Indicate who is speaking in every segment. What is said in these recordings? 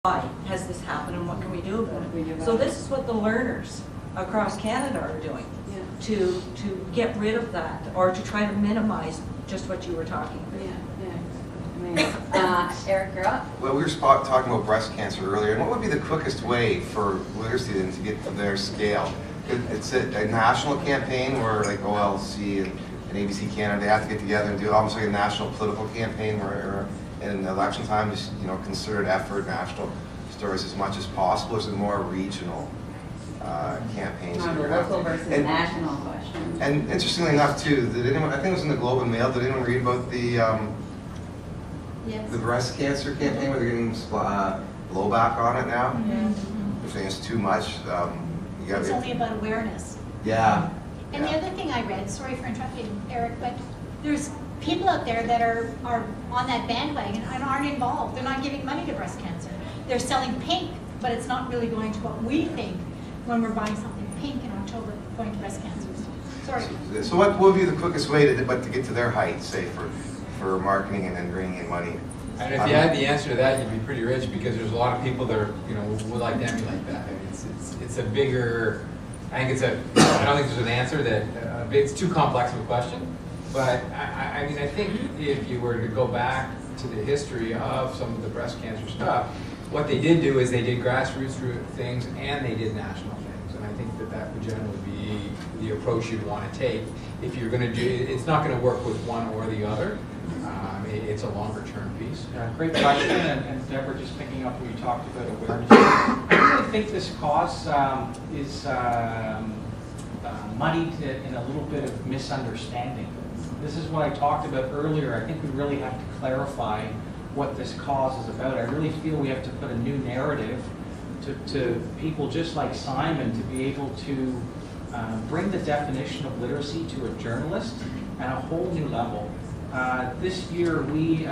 Speaker 1: why has this happened and what can we do about it? So this is what the learners across Canada are doing to get rid of that, or to try to minimize just what you were talking about.
Speaker 2: Eric, you're up.
Speaker 3: Well, we were talking about breast cancer earlier, and what would be the quickest way for literacy then to get to their scale? It's a national campaign where like OLC and ABC Canada, they have to get together and do almost like a national political campaign where in election time, just concerted effort, national stories as much as possible. Is it more regional campaigns?
Speaker 2: Local versus national question.
Speaker 3: And interestingly enough, too, did anyone? I think it was in the Globe and Mail. Did anyone read about the breast cancer campaign where they're getting blowback on it now?
Speaker 4: Mm-hmm.
Speaker 3: They're saying it's too much.
Speaker 4: It's only about awareness.
Speaker 3: Yeah.
Speaker 4: And the other thing I read, sorry for interrupting, Eric, but there's people out there that are on that bandwagon and aren't involved. They're not giving money to breast cancer. They're selling pink, but it's not really going to what we think when we're buying something pink in October going to breast cancer. Sorry.
Speaker 3: So what would be the quickest way to get to their height, say, for marketing and then bringing in money?
Speaker 5: And if you had the answer to that, you'd be pretty rich, because there's a lot of people that are, would like to emulate that. I mean, it's a bigger. I don't think there's an answer that it's too complex of a question. But I mean, I think if you were to go back to the history of some of the breast cancer stuff, what they did do is they did grassroots things and they did national things. And I think that would generally be the approach you'd want to take. If you're going to do, it's not going to work with one or the other. It's a longer term piece.
Speaker 6: Great question, and Deborah, just picking up where you talked about awareness. I really think this cause is muddied in a little bit of misunderstanding. This is what I talked about earlier. I think we really have to clarify what this cause is about. I really feel we have to put a new narrative to people just like Simon to be able to bring the definition of literacy to a journalist at a whole new level. This year we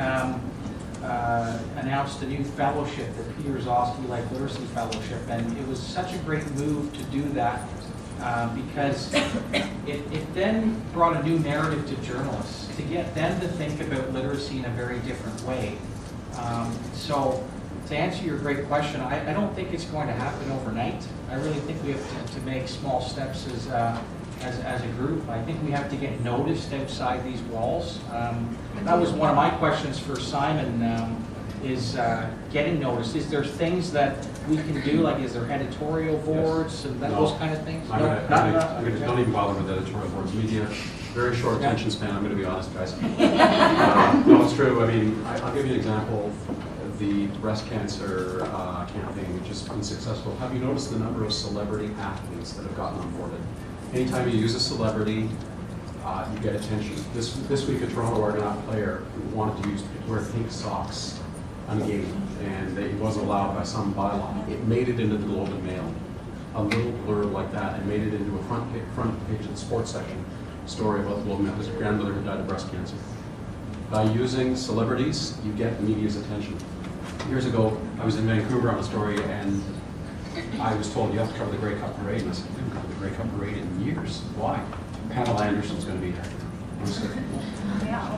Speaker 6: announced a new fellowship, the Peter Zosky Life Literacy Fellowship, and it was such a great move to do that because it then brought a new narrative to journalists to get them to think about literacy in a very different way. So to answer your great question, I don't think it's going to happen overnight. I really think we have to make small steps as a group. I think we have to get noticed outside these walls. That was one of my questions for Simon, is getting noticed. Is there things that we can do, like is there editorial boards and those kind of things?
Speaker 7: Don't even bother with editorial boards. Media, very short attention span, I'm going to be honest, guys. No, it's true. I mean, I'll give you an example. The breast cancer campaign, which has been successful. Have you noticed the number of celebrity athletes that have gotten onboarded? Anytime you use a celebrity, you get attention. This week, a Toronto Argonaut player wanted to wear pink socks on a game, and he wasn't allowed by some bylaw. It made it into the Globe and Mail, a little blurb like that, and made it into a front page of the sports section story about the Globe and Mail. His grandmother had died of breast cancer. By using celebrities, you get media's attention. Years ago, I was in Vancouver on a story, and I was told you have to cover the Grey Cup Parade, and I said, I haven't covered the Grey Cup Parade in years. Why? Pamela Anderson's going to be there. I said,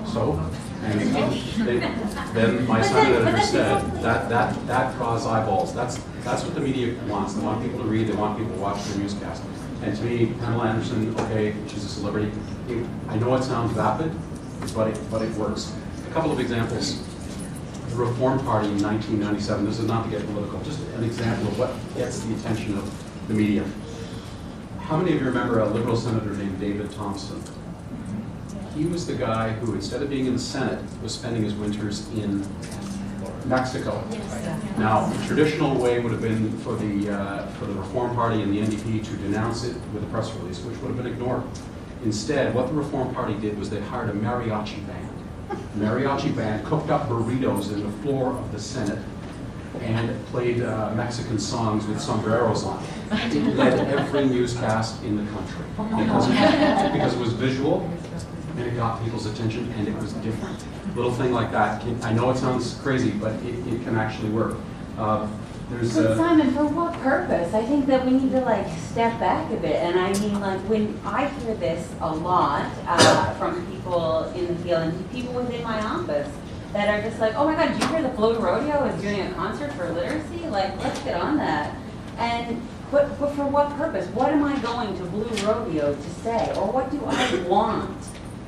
Speaker 7: so, and then my son editor said that draws eyeballs. That's what the media wants. They want people to read. They want people to watch the newscast. And to me, Pamela Anderson, okay, she's a celebrity. I know it sounds vapid, but it works. A couple of examples. The Reform Party in 1997, this is not to get political, just an example of what gets the attention of the media. How many of you remember a Liberal senator named David Thompson? He was the guy who, instead of being in the Senate, was spending his winters in Mexico.
Speaker 4: Yes.
Speaker 7: Now, the traditional way would have been for the Reform Party and the NDP to denounce it with a press release, which would have been ignored. Instead, what the Reform Party did was they hired a mariachi band. The mariachi band cooked up burritos in the floor of the Senate and played Mexican songs with sombreros on. It led every newscast in the country because it was visual and it got people's attention and it was different. Little thing like that, I know it sounds crazy, but it can actually work.
Speaker 2: But Simon, for what purpose? I think that we need to step back a bit. And I mean, when I hear this a lot from people in the field and people within my office, that are just like, oh my God, did you hear the Blue Rodeo is doing a concert for literacy? Like, let's get on that. But for what purpose? What am I going to Blue Rodeo to say? Or what do I want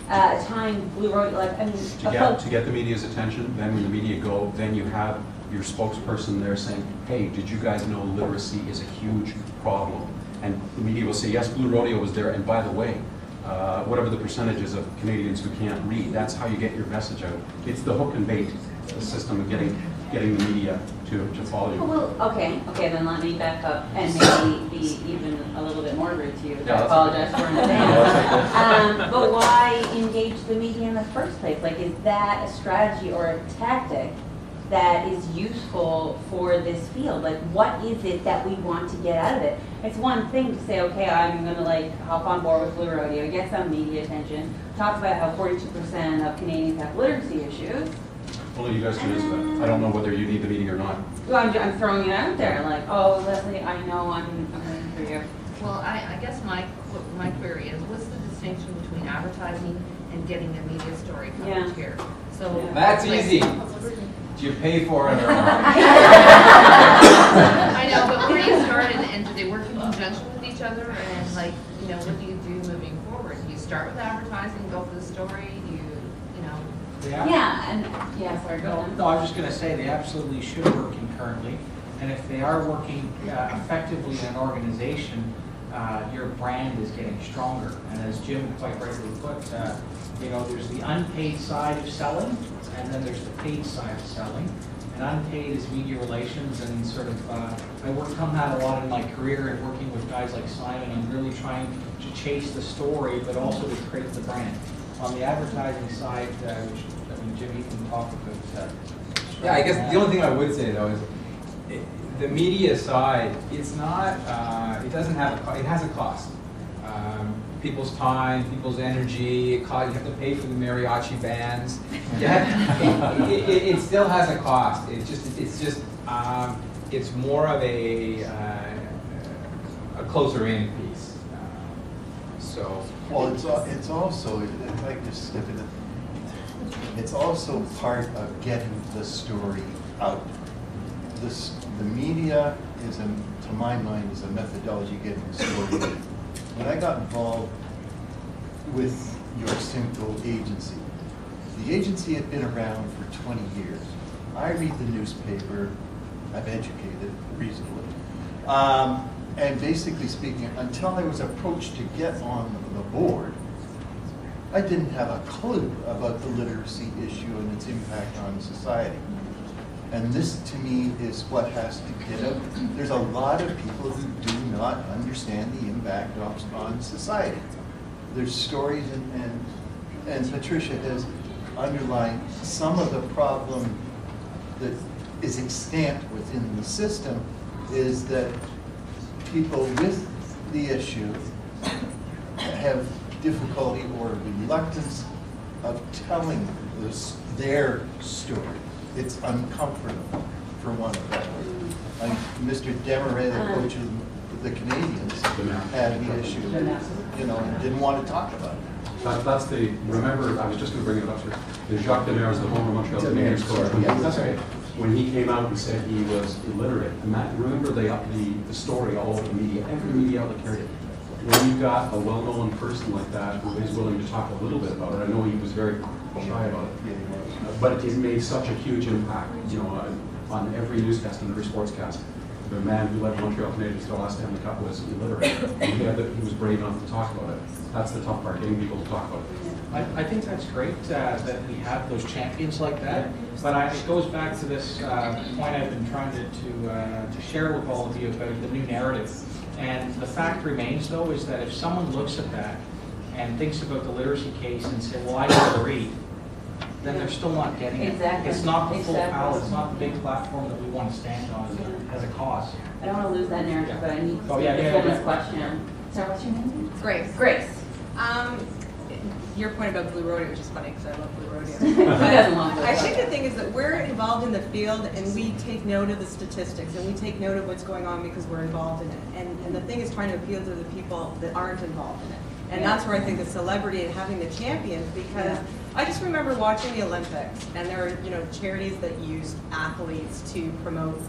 Speaker 2: tying Blue Rodeo, like, I mean.
Speaker 7: To get the media's attention, then when the media go, then you have your spokesperson there saying, hey, did you guys know literacy is a huge problem? And the media will say, yes, Blue Rodeo was there, and by the way, whatever the percentages of Canadians who can't read, that's how you get your message out. It's the hook and bait system of getting the media to follow you.
Speaker 2: Well, okay, then let me back up and maybe be even a little bit more rude to you, which I
Speaker 7: Yeah,
Speaker 2: apologize for in advance.
Speaker 7: No,
Speaker 2: But why engage the media in the first place? Like, is that a strategy or a tactic that is useful for this field? Like, what is it that we want to get out of it? It's one thing to say, okay, I'm gonna like hop on board with Blue Rodeo, get some media attention, talk about how 42% of Canadians have literacy issues.
Speaker 7: Only you guys can answer that. I don't know whether you need the meeting or not.
Speaker 2: Well, I'm throwing it out there, like, oh, Leslie, I know I'm in for you.
Speaker 8: Well, I guess my query is, what's the distinction between advertising and getting a media story coverage here? So
Speaker 2: Yeah.
Speaker 5: That's
Speaker 8: like-
Speaker 5: easy. Do you pay for it or not?
Speaker 8: I know, but where do you start and do they work in conjunction with each other? And like, what do you do moving forward? Do you start with advertising, go for the story? Do you know?
Speaker 2: Sorry, go on.
Speaker 6: No, I was just going to say, they absolutely should work concurrently. And if they are working effectively in an organization, your brand is getting stronger. And as Jim quite rightly put, there's the unpaid side of selling, and then there's the paid side of selling. And unpaid is media relations, and sort of, I worked on that a lot in my career and working with guys like Simon and really trying to chase the story, but also to create the brand. On the advertising side, which, Jim, you can talk about.
Speaker 5: Yeah, I guess the only thing I would say though is, the media side, it's not, it doesn't have, it has a cost. People's time, people's energy, you have to pay for the mariachi bands. It still has a cost. It's more of a closer in piece. So.
Speaker 9: Well, it's also, if I could just step in, it's also part of getting the story out. The media is, to my mind, is a methodology of getting the story out. When I got involved with your Simcoe agency, the agency had been around for 20 years. I read the newspaper, I'm educated reasonably. And basically speaking, until I was approached to get on the board, I didn't have a clue about the literacy issue and its impact on society. And this, to me, is what has to get out. There's a lot of people who do not understand the impact on society. There's stories, and Patricia has underlined some of the problem that is extant within the system is that people with the issue have difficulty or reluctance of telling their story. It's uncomfortable, for one of that. Mr. Desmarais, the coach of the Canadians, had the issue, and didn't want to talk about it.
Speaker 7: That's remember, I was just going to bring it up here. The Jacques Demers, the former Montreal Canadiens coach, when he came out and said he was illiterate, and remember they upped the story all over the media, every media outlet carried it. When you got a well-known person like that who is willing to talk a little bit about it, I know he was very shy about it, but it made such a huge impact, on every newscast and every sportscast. The man who led Montreal Canadiens to the last Stanley Cup was illiterate, and he was brave enough to talk about it. That's the tough part, getting people to talk about it.
Speaker 6: I think that's great that we have those champions like that, but it goes back to this point I've been trying to share with all of you about the new narrative. And the fact remains, though, is that if someone looks at that and thinks about the literacy case and say, well, I know how to read, then they're still not getting it.
Speaker 2: Exactly.
Speaker 6: It's not the full
Speaker 2: Exactly.
Speaker 6: power, it's not the big platform that we want to stand on as a cause.
Speaker 2: I don't want to lose that narrative, but I need to
Speaker 6: Oh,
Speaker 2: see
Speaker 6: yeah,
Speaker 2: this
Speaker 6: yeah,
Speaker 2: woman's
Speaker 6: yeah.
Speaker 2: question. Sorry, what's your name?
Speaker 10: Grace.
Speaker 2: Grace.
Speaker 10: Your point about Blue Rodeo is just funny because I love Blue Rodeo.
Speaker 2: Who doesn't love Blue
Speaker 10: I think
Speaker 2: Rodeo?
Speaker 10: the thing is that we're involved in the field and we take note of the statistics and we take note of what's going on because we're involved in it. And the thing is trying to appeal to the people that aren't involved in it. And that's where I think the celebrity and having the champions, because I just remember watching the Olympics, and there are, charities that use athletes to promote,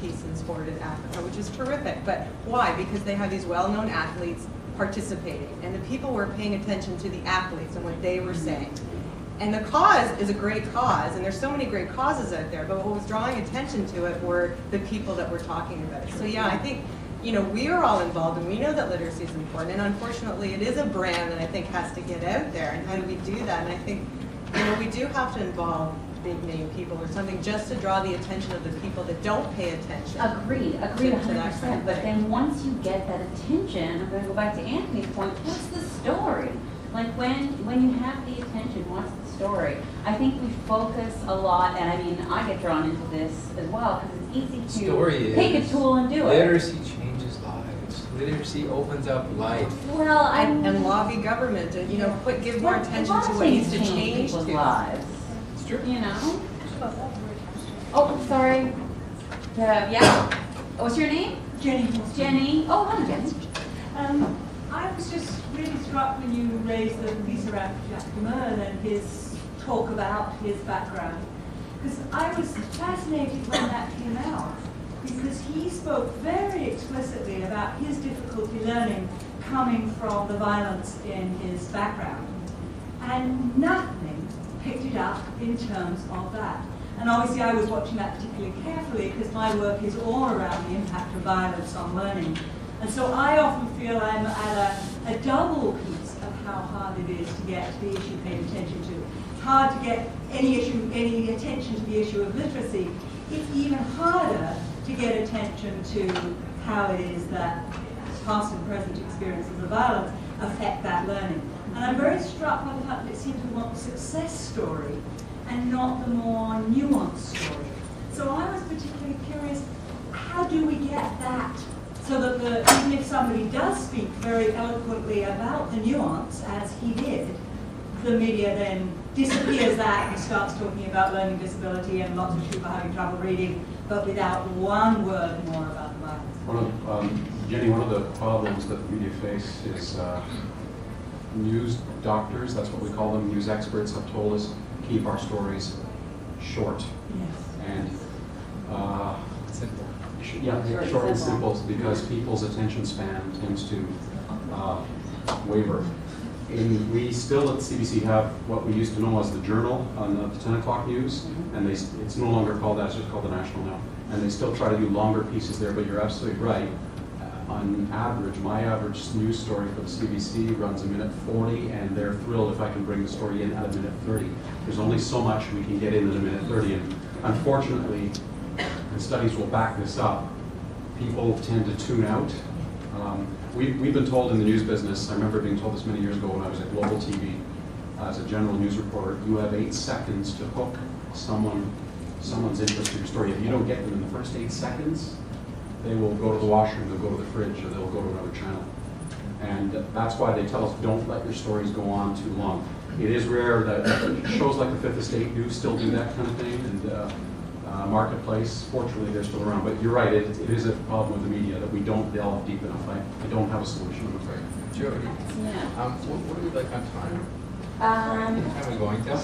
Speaker 10: peace and sport in Africa, which is terrific. But why? Because they have these well-known athletes participating, and the people were paying attention to the athletes and what they were saying. And the cause is a great cause, and there's so many great causes out there, but what was drawing attention to it were the people that were talking about it. So yeah, I think, we are all involved, and we know that literacy is important, and unfortunately it is a brand that I think has to get out there, and how do we do that? And I think, we do have to involve big name people or something just to draw the attention of the people that don't pay attention.
Speaker 2: Agreed
Speaker 10: to that kind of
Speaker 2: 100%. But
Speaker 10: thing.
Speaker 2: then once you get that attention, I'm going to go back to Anthony's point, what's the story? Like when you have the attention, what's the story? I think we focus a lot, and I mean, I get drawn into this as well, because it's easy to take a tool and do it.
Speaker 5: Literacy changes lives. Literacy opens up life.
Speaker 2: Well,
Speaker 10: And lobby government, and, give more attention to what needs to change
Speaker 2: people's
Speaker 10: to.
Speaker 2: lives.
Speaker 5: It's true.
Speaker 2: Oh, sorry. Yeah. What's your name?
Speaker 11: Jenny.
Speaker 2: Jenny. Oh, hi, Jenny.
Speaker 11: I was just really struck when you raised the piece around Jacques Demern and his talk about his background, because I was fascinated when that came out, because he spoke very explicitly about his difficulty learning coming from the violence in his background, and nothing picked it up in terms of that. And obviously I was watching that particularly carefully because my work is all around the impact of violence on learning. And so I often feel I'm at a double piece of how hard it is to get the issue paid attention to. It's hard to get any attention to the issue of literacy. It's even harder to get attention to how it is that past and present experiences of violence affect that learning. And I'm very struck by the fact that it seems we want the success story and not the more nuanced story. So I was particularly curious, how do we get that? So that even if somebody does speak very eloquently about the nuance, as he did, the media then disappears that and starts talking about learning disability and lots of people having trouble reading, but without one word more about the violence.
Speaker 7: Jenny, one of the problems that the media face is news doctors, that's what we call them, news experts have told us, keep our stories short.
Speaker 11: Yes.
Speaker 7: And
Speaker 5: Simple.
Speaker 7: yeah, short and simple, because people's attention span tends to waver. And we still at CBC have what we used to know as the Journal on the 10 o'clock news, and it's no longer called that, it's just called the National now. And they still try to do longer pieces there, but you're absolutely right. On average, my average news story for the CBC runs a minute 40, and they're thrilled if I can bring the story in at a minute 30. There's only so much we can get in at a minute 30, and unfortunately, and studies will back this up, people tend to tune out. We've been told in the news business, I remember being told this many years ago when I was at Global TV, as a general news reporter, you have 8 seconds to hook someone's interest in your story. If you don't get them in the first 8 seconds, they will go to the washroom, they'll go to the fridge, or they'll go to another channel. And that's why they tell us, don't let your stories go on too long. It is rare that shows like the Fifth Estate do still do that kind of thing, and Marketplace, fortunately they're still around. But you're right, it is a problem with the media that we don't delve deep enough. I don't have a solution, I'm afraid.
Speaker 5: Jody,
Speaker 2: Yeah.
Speaker 5: what do we like on time? How are we going till?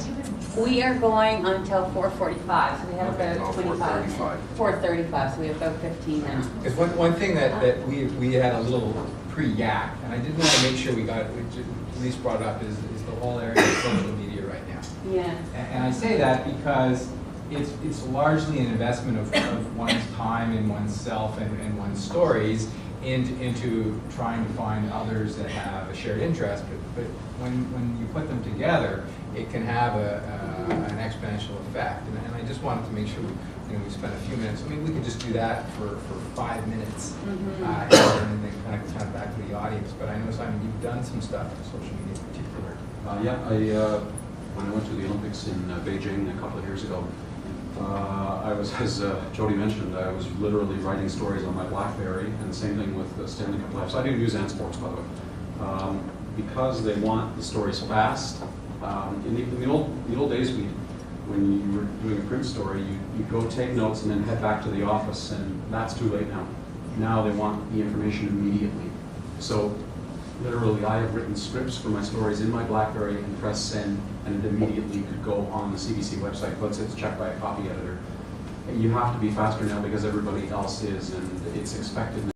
Speaker 2: We are going until 4:45, so we have
Speaker 3: Okay,
Speaker 2: about
Speaker 3: oh,
Speaker 2: 25.
Speaker 3: 4:35.
Speaker 2: 4:35, so we have about 15 minutes.
Speaker 5: Because one thing that we had a little pre-yak, and I did want to make sure we at least brought up is the whole area of social media right now.
Speaker 2: Yeah.
Speaker 5: And I say that because it's largely an investment of one's time and oneself and one's stories into trying to find others that have a shared interest. But when you put them together, it can have an exponential effect. And I just wanted to make sure we spent a few minutes. I mean, we could just do that for 5 minutes,
Speaker 2: Mm-hmm.
Speaker 5: and then kind of back to the audience. But I know, Simon, you've done some stuff on social media in particular.
Speaker 7: When I went to the Olympics in Beijing a couple of years ago, I was, as Jody mentioned, I was literally writing stories on my BlackBerry, and the same thing with Stanley Cup Live. So I do news and sports, by the way. Because they want the stories fast. In the old days, when you were doing a print story, you go take notes and then head back to the office, and that's too late now. Now they want the information immediately. So Literally, I have written scripts for my stories in my BlackBerry and press send, and it immediately could go on the CBC website, once it's checked by a copy editor. You have to be faster now because everybody else is, and it's expected.